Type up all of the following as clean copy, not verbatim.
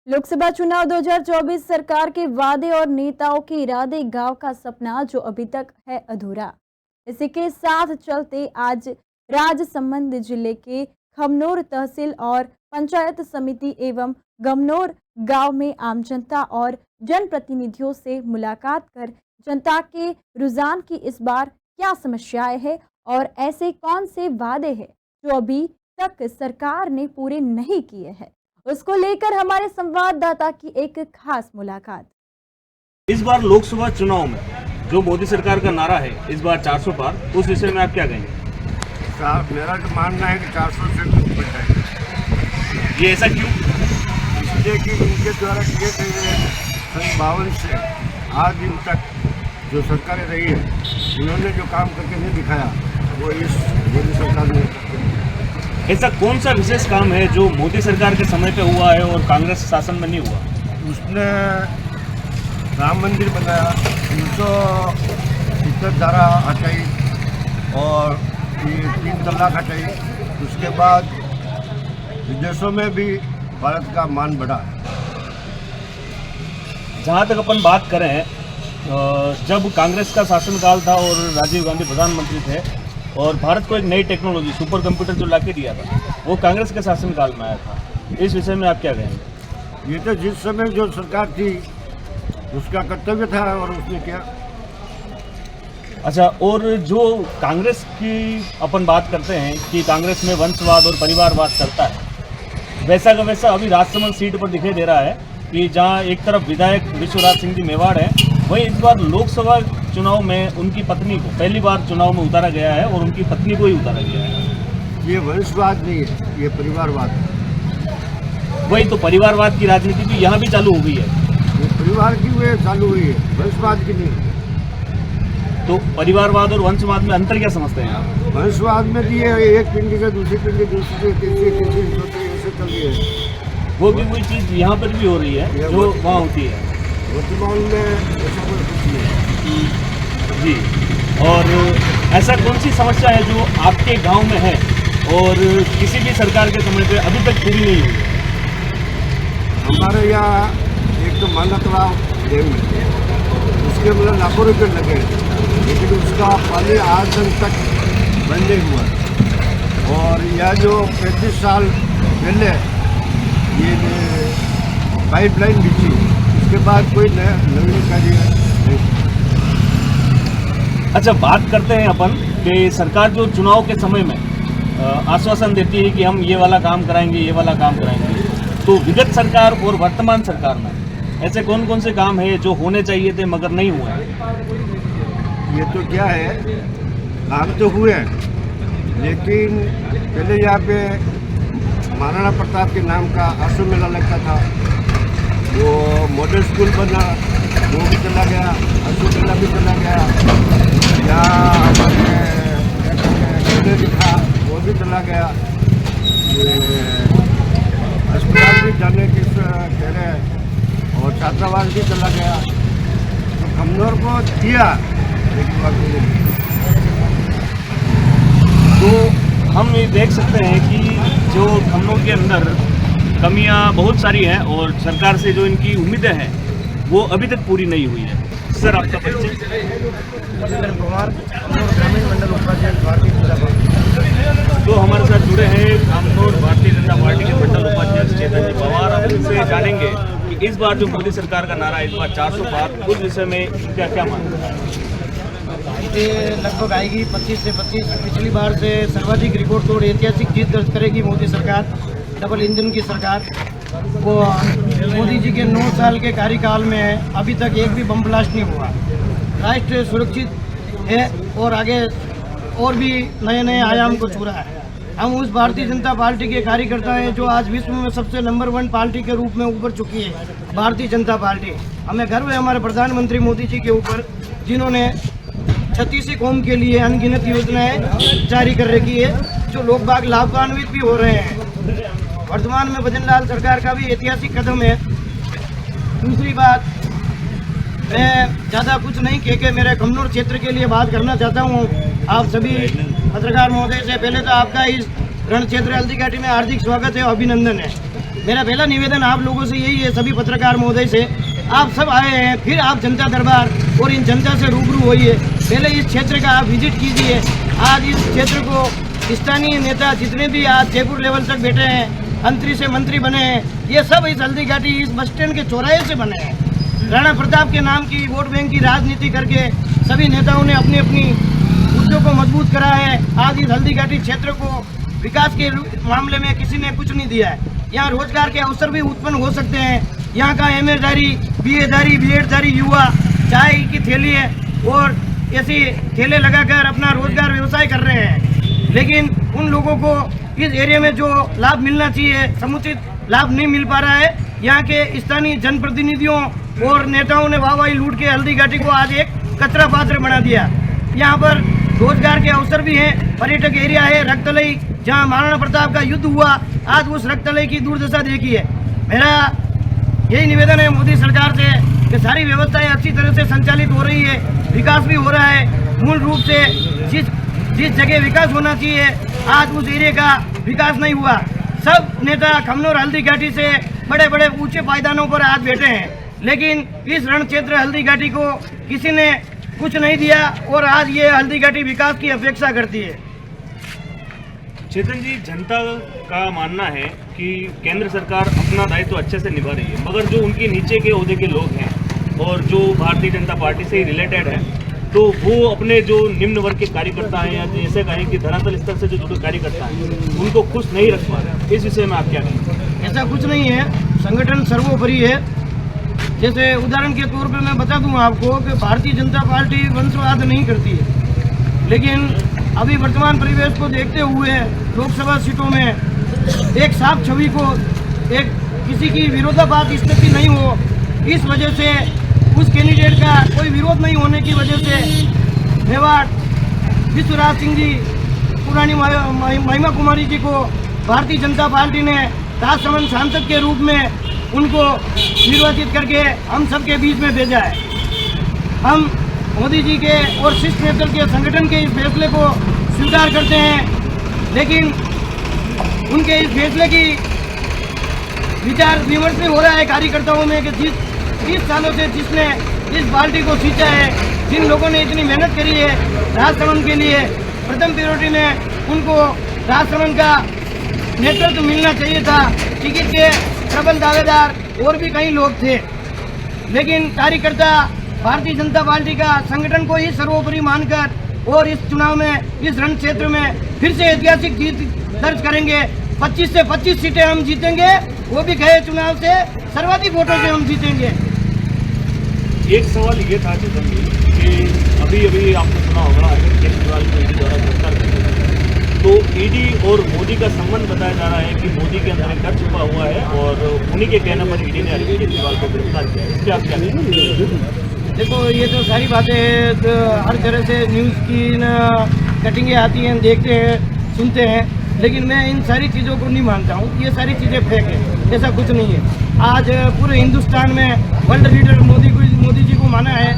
लोकसभा चुनाव 2024 सरकार के वादे और नेताओं के इरादे, गांव का सपना जो अभी तक है अधूरा। इसी के साथ चलते आज राजसमंद जिले के खमनोर तहसील और पंचायत समिति एवं गमनोर गांव में आम जनता और जनप्रतिनिधियों से मुलाकात कर जनता के रुझान की इस बार क्या समस्याएं हैं और ऐसे कौन से वादे हैं जो अभी तक सरकार ने पूरे नहीं किए हैं, उसको लेकर हमारे संवाददाता की एक खास मुलाकात। इस बार लोकसभा चुनाव में जो मोदी सरकार का नारा है इस बार 400 पार, उस विषय में आप क्या कहेंगे? मेरा तो मानना है कि 400 से कुछ बचाएंगे। ये ऐसा क्यों? इसलिए कि इनके द्वारा किए गए 52 से आज दिन तक जो सरकारें रही है, इन्होंने जो काम करके नहीं दिखाया वो इस मोदी सरकार ने। ऐसा कौन सा विशेष काम है जो मोदी सरकार के समय पे हुआ है और कांग्रेस शासन में नहीं हुआ? उसने राम मंदिर बनाया, 370 धारा हटाई और 3 तलाक हटाई। उसके बाद विदेशों में भी भारत का मान बढ़ा। जहाँ तक अपन बात करें, जब कांग्रेस का शासनकाल था और राजीव गांधी प्रधानमंत्री थे और भारत को एक नई टेक्नोलॉजी सुपर कंप्यूटर जो लाके दिया था वो कांग्रेस के शासनकाल में आया था। इस विषय में आप क्या कहेंगे? ये तो जिस समय जो सरकार थी उसका कर्तव्य था और उसने किया। अच्छा, और जो कांग्रेस की अपन बात करते हैं कि कांग्रेस में वंशवाद और परिवारवाद चलता है, वैसा का वैसा अभी राजसमंद सीट पर दिखाई दे रहा है कि जहां एक तरफ विधायक विश्वराज सिंह जी मेवाड़ हैं, वहीं इस बार लोकसभा चुनाव में उनकी पत्नी को पहली बार चुनाव में उतारा गया है और उनकी पत्नी को ही उतारा गया है। ये वंशवाद नहीं है, ये परिवारवाद है। वही तो परिवारवाद की राजनीति भी यहाँ भी चालू हो गई है। ये परिवार की वे चालू हुई है, वंशवाद की नहीं। तो परिवारवाद और वंशवाद में अंतर क्या समझते हैं आप? वंशवाद में भी ये एक पिंडी से दूसरी पिंडी, दूसरी से तीसरी, तीसरी चौथी ऐसे चल रही है। वो भी वही चीज़ यहाँ पर भी हो रही है जो वहाँ होती है। वर्तमान में ऐसा कोई कुछ नहीं है जी। और ऐसा कौन सी समस्या है जो आपके गांव में है और किसी भी सरकार के समय पे अभी तक पूरी नहीं हुई? हमारे यहाँ एक तो मानव तालाब डैम है, उसके मतलब लाखों रुपये लगे, लेकिन उसका पानी आज तक बंद नहीं हुआ। और यह जो 35 साल पहले ये पाइपलाइन बिछी, उसके बाद कोई नवीन कार्य नहीं। अच्छा, बात करते हैं अपन कि सरकार जो चुनाव के समय में आश्वासन देती है कि हम ये वाला काम कराएंगे, ये वाला काम कराएंगे, तो विगत सरकार और वर्तमान सरकार में ऐसे कौन कौन से काम है जो होने चाहिए थे मगर नहीं हुए? ये तो क्या है, काम तो हुए, लेकिन पहले यहाँ पे महाराणा प्रताप के नाम का आंसू मेला लगता था, वो मॉडल स्कूल बना, वो भी चला गया, आंसू मेला भी चला गया। यहाँ हमारे भी था, वो भी चला गया। अस्पताल भी जाने की कह रहे और छात्रावास भी चला गया। तो कमजोर को दिया, लेकिन बात नहीं। तो हम ये देख सकते हैं कि जो खमनोर के अंदर कमियां बहुत सारी हैं और सरकार से जो इनकी उम्मीदें हैं वो अभी तक पूरी नहीं हुई है। सर, आपका परिचय? ग्रामीण मंडल उपाध्यक्ष भारतीय जनता पार्टी। तो हमारे साथ जुड़े हैं खमनोर भारतीय जनता पार्टी के मंडल उपाध्यक्ष चेतन जी पवार। अब उनसे जानेंगे कि इस बार जो मोदी सरकार का नारा है, इस बार 400 पार, उस विषय में क्या क्या मानते हैं? ये लगभग आएगी 25 से 25। पिछली बार से सर्वाधिक रिकॉर्ड तोड़ ऐतिहासिक जीत दर्ज करेगी मोदी सरकार, डबल इंजन की सरकार। वो मोदी जी के 9 साल के कार्यकाल में अभी तक एक भी बम ब्लास्ट नहीं हुआ। राष्ट्र सुरक्षित है और आगे और भी नए नए आयाम को छू रहा है। हम उस भारतीय जनता पार्टी के कार्यकर्ता हैं जो आज विश्व में सबसे नंबर 1 पार्टी के रूप में उभर चुकी है, भारतीय जनता पार्टी। हमें गर्व है हमारे प्रधानमंत्री मोदी जी के ऊपर, जिन्होंने 36 कौम के लिए अनगिनत योजनाएं जारी कर रखी है, जो लोग बाग लाभान्वित भी हो रहे हैं। वर्तमान में भजन लाल सरकार का भी ऐतिहासिक कदम है। दूसरी बात, मैं ज़्यादा कुछ नहीं कह के मेरे खमनोर क्षेत्र के लिए बात करना चाहता हूँ। आप सभी पत्रकार महोदय से पहले तो आपका इस रण क्षेत्र हल्दीघाटी में हार्दिक स्वागत है, अभिनंदन है। मेरा पहला निवेदन आप लोगों से यही है, सभी पत्रकार महोदय से, आप सब आए हैं, फिर आप जनता दरबार और इन जनता से रूबरू होइए। पहले इस क्षेत्र का आप विजिट कीजिए। आज इस क्षेत्र को स्थानीय नेता जितने भी आज जयपुर लेवल तक बैठे हैं, मंत्री से मंत्री बने हैं, ये सब इस हल्दी घाटी इस बस स्टैंड के चौराहे से बने हैं। राणा प्रताप के नाम की वोट बैंक की राजनीति करके सभी नेताओं ने अपनी अपनी मुद्दों को मजबूत करा है। आज इस हल्दी घाटी क्षेत्र को विकास के मामले में किसी ने कुछ नहीं दिया है। यहाँ रोजगार के अवसर भी उत्पन्न हो सकते हैं। यहाँ का MA-धारी, BA-धारी, B.Ed-धारी युवा चाय की थैली है और ऐसी ठेले लगाकर अपना रोजगार व्यवसाय कर रहे हैं, लेकिन उन लोगों को इस एरिया में जो लाभ मिलना चाहिए समुचित लाभ नहीं मिल पा रहा है। यहाँ के स्थानीय जनप्रतिनिधियों और नेताओं ने वाहवाही लूट के हल्दी घाटी को आज एक कचरा पात्र बना दिया। यहाँ पर रोजगार के अवसर भी हैं, पर्यटक एरिया है, रक्तलई जहाँ महाराणा प्रताप का युद्ध हुआ, आज उस रक्तलई की दुर्दशा देखी है। मेरा यही निवेदन है मोदी सरकार से कि सारी व्यवस्थाएं अच्छी तरह से संचालित हो रही है, विकास भी हो रहा है। मूल रूप से जिस जगह विकास होना चाहिए आज उस एरिया का विकास नहीं हुआ। सब नेता खमनोर हल्दी घाटी से बड़े बड़े ऊंचे पायदानों पर आज बैठे हैं, लेकिन इस रण क्षेत्र हल्दी घाटी को किसी ने कुछ नहीं दिया और आज ये हल्दी घाटी विकास की अपेक्षा करती है। चेतन जी, जनता का मानना है कि केंद्र सरकार अपना दायित्व तो अच्छे से निभा रही है, मगर जो उनके नीचे के ओहदे के लोग हैं और जो भारतीय जनता पार्टी से रिलेटेड है, तो वो अपने जो निम्न वर्ग के कार्यकर्ता हैं या जैसे कहें कि धरातल स्तर से जो जुड़े कार्यकर्ता हैं उनको खुश नहीं रख पा रहे। इस विषय में आप क्या कहेंगे? ऐसा कुछ नहीं है, संगठन सर्वोपरि है। जैसे उदाहरण के तौर पे मैं बता दूं आपको कि भारतीय जनता पार्टी वंशवाद नहीं करती है, लेकिन अभी वर्तमान परिवेश को देखते हुए लोकसभा सीटों में एक साफ छवि को एक किसी की विरोधाभास स्थिति नहीं हो, इस वजह से उस कैंडिडेट का कोई विरोध नहीं होने की वजह से मेवाड़ विश्वराज सिंह जी, पुरानी महिमा कुमारी जी को भारतीय जनता पार्टी ने राजसमंद सांसद के रूप में उनको निर्वाचित करके हम सबके बीच में भेजा है। हम मोदी जी के और शीर्ष नेतृत्व के संगठन के इस फैसले को स्वीकार करते हैं, लेकिन उनके इस फैसले की विचार विमर्श भी हो रहा है कार्यकर्ताओं में कि जिस 30 सालों से जिसने इस पार्टी को सींचा है, जिन लोगों ने इतनी मेहनत करी है राजसमंद के लिए, प्रथम प्रायोरिटी में उनको राजसमंद का नेतृत्व मिलना चाहिए था। टिकट के प्रबल दावेदार और भी कई लोग थे, लेकिन कार्यकर्ता भारतीय जनता पार्टी का संगठन को ही सर्वोपरि मानकर और इस चुनाव में इस रण क्षेत्र में फिर से ऐतिहासिक जीत दर्ज करेंगे। 25 से 25 सीटें हम जीतेंगे, वो भी गए चुनाव से सर्वाधिक वोटों से हम जीतेंगे। एक सवाल ये था कि अभी आपने सुना होगा केजरीवाल को ईडी द्वारा गिरफ्तार किया, तो ईडी और मोदी का संबंध बताया जा रहा है कि मोदी के अंदर एक डर छुपा हुआ है और उन्हीं के कहने पर ईडी ने अरविंद केजरीवाल को गिरफ्तार किया। इस पर आप क्या कहेंगे? देखो, ये तो सारी बातें तो हर तरह से न्यूज़ की कटिंगें आती हैं, देखते हैं, सुनते हैं, लेकिन मैं इन सारी चीज़ों को नहीं मानता हूँ। ये सारी चीज़ें फेक है, ऐसा कुछ नहीं है। आज पूरे हिंदुस्तान में वर्ल्ड लीडर मोदी जी को माना है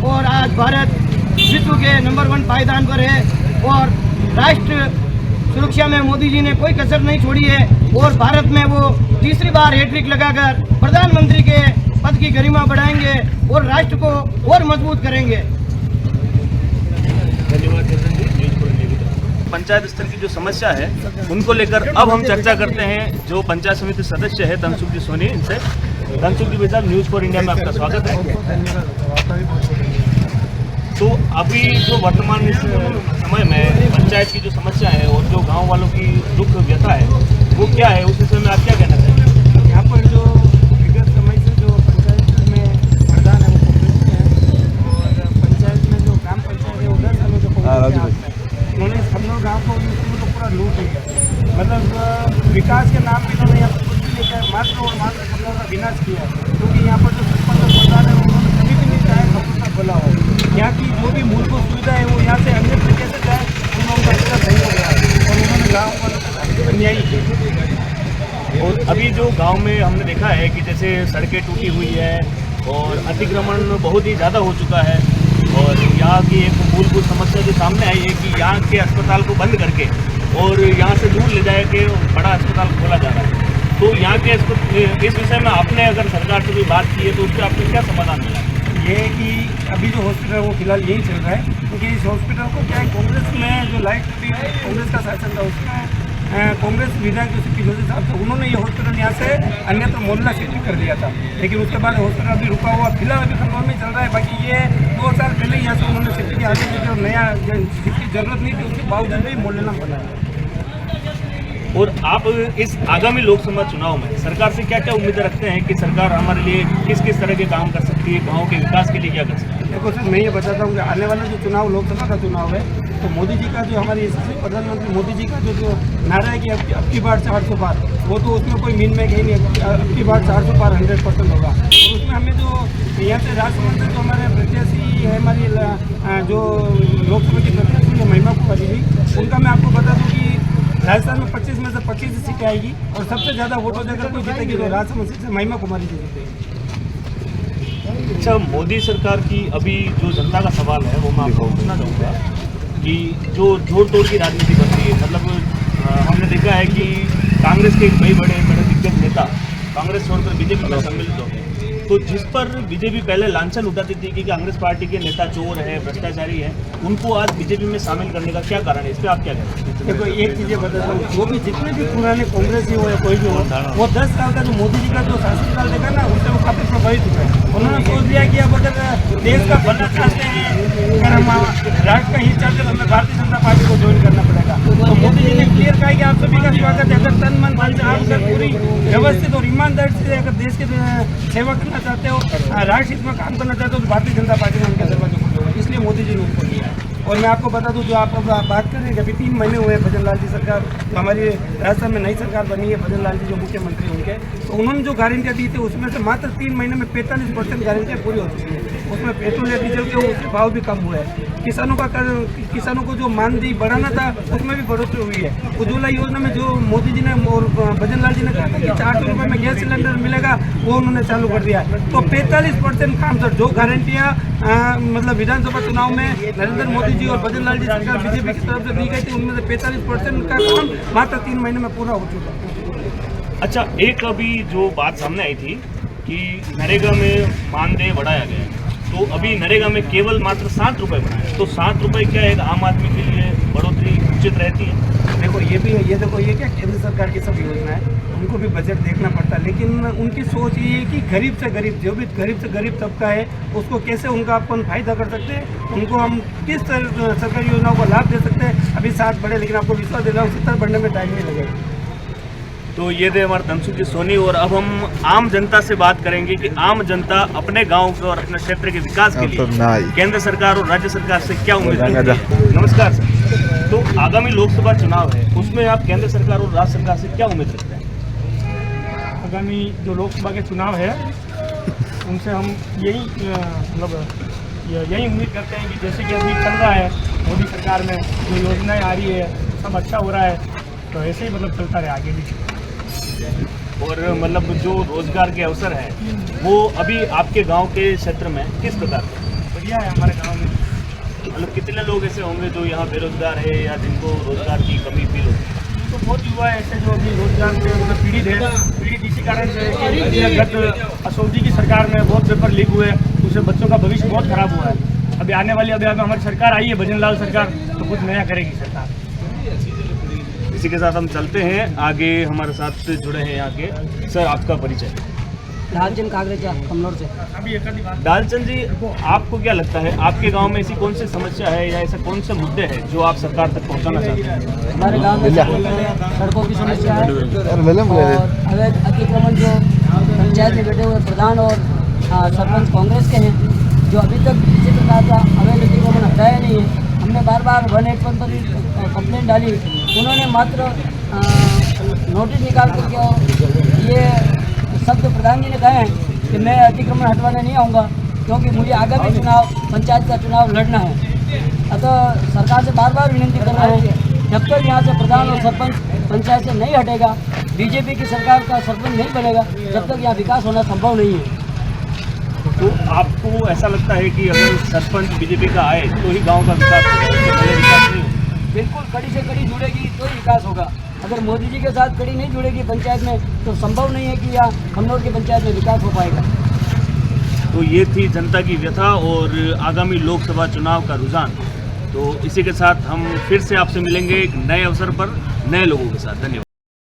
और आज भारत विश्व के नंबर 1 पायदान पर है और राष्ट्र सुरक्षा में मोदी जी ने कोई कसर नहीं छोड़ी है और भारत में वो तीसरी बार हैट्रिक लगाकर प्रधानमंत्री के पद की गरिमा बढ़ाएंगे और राष्ट्र को और मजबूत करेंगे। धन्यवाद। पंचायत स्तर की जो समस्या है उनको लेकर अब हम चर्चा करते हैं। जो पंचायत समिति सदस्य है धनसुख जी सोनी, इनसे। धनसुख जी साहब, न्यूज़ फॉर इंडिया में आपका स्वागत है। तो अभी जो वर्तमान समय में पंचायत की जो समस्या है और जो गांव वालों की दुख व्यथा है वो क्या है, उस विषय में आप क्या कहना चाहेंगे? यहाँ पर जो विगत समय से जो पंचायत में प्रधान है वो और पंचायत में जो ग्राम पंचायत है वो 10 सालों से उन्होंने खमनोर गाँव को तो पूरा लूट लिया। मतलब विकास के नाम पे इन्होंने यहाँ पर कुछ भी लेकर मात्र और मात्र खमनोर का विनाश किया, क्योंकि यहाँ पर जो सरपंच और प्रधान है उन्होंने कभी भी नहीं चाहे खमनोर का भला हो। यहाँ की जो भी मूलभूत सुविधा है वो यहाँ से अन्य कैसे जाए, उनका रास्ता सही हो गया और उन्होंने गाँव पर अन्याय किया। और अभी जो गांव में हमने देखा है कि जैसे सड़कें टूटी हुई है और अतिक्रमण बहुत ही ज़्यादा हो चुका है और यहाँ की एक मूलभूत समस्या जो सामने आई है कि यहाँ के अस्पताल को बंद करके और यहाँ से दूर ले जाए के बड़ा अस्पताल खोला जा रहा है। तो यहाँ के इस विषय में आपने अगर सरकार से भी बात की है तो उससे आपको क्या समाधान मिला? ये है कि अभी जो हॉस्पिटल है वो फिलहाल यही चल रहा है, क्योंकि इस हॉस्पिटल को क्या है, कांग्रेस में जो लाइट कांग्रेस का शासन था उसमें कांग्रेस विधायक जो सिप्पी जोशी साहब थे उन्होंने ये हॉस्पिटल यहाँ से अन्यत्र मोहल्ला शिफ्ट कर दिया था, लेकिन उसके बाद हॉस्पिटल अभी रुका हुआ फिलहाल अभी खंडवा में चल रहा है। बाकी ये 2 साल पहले यहाँ से उन्होंने शिफ्ट किया, जो नया जिसकी जरूरत नहीं थी उसके बावजूद भी मोहल्ला बनाया। और आप इस आगामी लोकसभा चुनाव में सरकार से क्या क्या उम्मीदें रखते हैं कि सरकार हमारे लिए किस किस तरह के काम कर सकती है, गाँव के विकास के लिए क्या कर सकती है? देखो सर, मैं ये बताता हूँ कि आने वाला जो चुनाव लोकसभा का चुनाव है तो मोदी जी का जो हमारे यशस्वी प्रधानमंत्री मोदी जी का जो नारा है कि अब की बार 400 पार, वो तो उसमें कोई मीन में कहीं नहीं, अब की बार 400 पार 100% होगा। और उसमें हमें जो यहाँ से राष्ट्रमंत्री जो हमारे प्रत्याशी है, हमारी जो लोकसभा की प्रत्याशी है महिमा कुमारी जी, उनका मैं आपको बता दूँ कि राजस्थान में 25 में से 25 सीटें आएगी और सबसे ज़्यादा वोटों से अगर कोई जीतेगी तो राजस्थान से महिमा कुमारी जी जीतेगी। अच्छा, मोदी सरकार की अभी जो जनता का सवाल है वो मैं आपको पूछना चाहूँगा कि जो जोड़ तोड़ की राजनीति बनती है, मतलब हमने देखा है कि कांग्रेस के कई बड़े दिग्गज नेता कांग्रेस छोड़कर बीजेपी में सम्मिलित हो गए, तो जिस पर बीजेपी पहले लांछन उठाती थी कि कांग्रेस पार्टी के नेता चोर है, भ्रष्टाचारी है, उनको आज बीजेपी में शामिल करने का क्या कारण है? इस पर आप क्या कहें? देखो, एक चीज़ बताता हूँ, जो भी जितने भी पुराने कांग्रेस ही हो या कोई भी हो, वो 10 साल का जो मोदी जी का जो शासनकाल देखा ना, उससे वो काफ़ी प्रभावित हुआ है। उन्होंने सोच लिया कि अब अगर देश का भला चाहते हैं, अगर हम राष्ट्र का हित चाहते हैं तो हमें भारतीय जनता पार्टी को ज्वाइन करना पड़ेगा। तो मोदी जी ने क्लियर कहा कि आप सभी का स्वागत है, अगर तन मन धन से आप अगर पूरी व्यवस्थित और ईमानदारी से अगर देश के सेवा करना चाहते हो, राष्ट्र हित में काम करना चाहते हो, तो भारतीय जनता पार्टी ने उनके दरवाजे खोले हुए, इसलिए मोदी जी ने उनको लिया है। और मैं आपको बता दूं, जो आप अब बात कर रहे हैं कि अभी 3 महीने हुए भजन लाल जी सरकार, जो हमारी राजस्थान में नई सरकार बनी है, भजन लाल जी जो मुख्यमंत्री उनके, तो उन्होंने जो गारंटियाँ दी थी उसमें से मात्र 3 महीने में 45% गारंटियाँ पूरी हो चुकी है। उसमें पेट्रोल या डीजल के उसके भाव भी कम हुए हैं। किसानों को जो मानदेय बढ़ाना था उसमें भी बढ़ोतरी हुई है। उज्ज्वला योजना में जो मोदी जी ने और भजन लाल जी ने कहा था कि 400 रुपये में गैस सिलेंडर मिलेगा, वो उन्होंने चालू कर दिया। तो 45% काम सर, जो गारंटियाँ मतलब विधानसभा चुनाव में नरेंद्र मोदी जी और भजन लाल जी सरकार बीजेपी की तरफ से दी गई थी, उनमें से 45% का काम मात्र 3 महीने में पूरा हो चुका है। अच्छा, एक अभी जो बात सामने आई थी कि नरेगा में मानदेय बढ़ाया गया है, तो अभी नरेगा में केवल मात्र 7 रुपये बढ़ाए, तो 7 रुपये क्या एक आम आदमी के लिए बढ़ोतरी उचित रहती है? देखो, ये भी है, ये देखो, ये क्या केंद्र सरकार की सब योजना है, उनको भी बजट देखना पड़ता है, लेकिन उनकी सोच ये है कि गरीब से गरीब, जो भी गरीब से गरीब तबका है उसको कैसे उनका अपन फायदा कर सकते हैं, उनको हम किस सरकारी योजनाओं को लाभ दे सकते हैं। अभी 7 बढ़े, लेकिन आपको विश्वास दे रहा हूँ 70 बढ़ने में टाइम नहीं लगेगा। तो ये थे हमारे धनसुखी सोनी, और अब हम आम जनता से बात करेंगे कि आम जनता अपने गांव के और अपने क्षेत्र के विकास के लिए केंद्र सरकार और राज्य सरकार से क्या उम्मीद रखती है। नमस्कार सर, तो आगामी लोकसभा चुनाव है, उसमें आप केंद्र सरकार और राज्य सरकार से क्या उम्मीद रखते हैं? आगामी जो लोकसभा के चुनाव है उनसे हम यही उम्मीद करते हैं कि जैसे कि अभी चल रहा है मोदी सरकार में जो योजनाएं आ रही है सब अच्छा हो रहा है, तो ऐसे ही मतलब चलता रहे आगे भी। और मतलब जो रोजगार के अवसर हैं वो अभी आपके गांव के क्षेत्र में किस प्रकार के? बढ़िया है हमारे गांव में। मतलब कितने लोग ऐसे होंगे जो यहाँ बेरोजगार है या जिनको रोजगार की कमी फील होती है? तो बहुत युवा है ऐसे जो अभी रोजगार से मतलब पीड़ित इसी कारण से कि गत अशोक जी की सरकार में बहुत पेपर लीक हुए, उससे बच्चों का भविष्य बहुत खराब हुआ है। अभी आने वाली अभी हमारी सरकार आई है भजन लाल सरकार, तो कुछ नया करेगी सरकार। इसी के साथ हम चलते हैं आगे, हमारे साथ जुड़े हैं यहाँ के सर, आपका परिचय? लालचंद कागरेजा, कमनौर से। अभी एक आधी बात, दालचंद जी, आपको क्या लगता है आपके गांव में ऐसी कौन सी समस्या है या ऐसे कौन से मुद्दे हैं जो आप सरकार तक पहुंचाना चाहते हैं? हमारे गांव में सड़कों की समस्या है और अवैध अतिक्रमण जो पंचायत में बैठे हुए प्रधान और सरपंच कांग्रेस के हैं, जो अभी तक किसी प्रकार का अवैध अतिक्रमण हटाया नहीं है। हमने बार 181 पर कंप्लेंट डाली, उन्होंने मात्र नोटिस निकाल करके और ये शब्द प्रधान जी ने कहे हैं कि मैं अतिक्रमण हटवाने नहीं आऊँगा क्योंकि मुझे आगामी चुनाव पंचायत का चुनाव लड़ना है। अतः सरकार से बार विनती कर रहे हैं, जब तक यहाँ से प्रधान और सरपंच पंचायत से नहीं हटेगा, बीजेपी की सरकार का सरपंच नहीं बनेगा, जब तक यहाँ विकास होना संभव नहीं है। तो आपको ऐसा लगता है कि अगर सरपंच बीजेपी का आए तो ही गांव का विकास होगा, उससे पहले विकास नहीं होगा? बिल्कुल, कड़ी से कड़ी जुड़ेगी तो ही विकास होगा। अगर मोदी जी के साथ कड़ी नहीं जुड़ेगी पंचायत में तो संभव नहीं है कि यहाँ खमनौर की पंचायत में विकास हो पाएगा। तो ये थी जनता की व्यथा और आगामी लोकसभा चुनाव का रुझान। तो इसी के साथ हम फिर से आपसे मिलेंगे एक नए अवसर पर नए लोगों के साथ। धन्यवाद।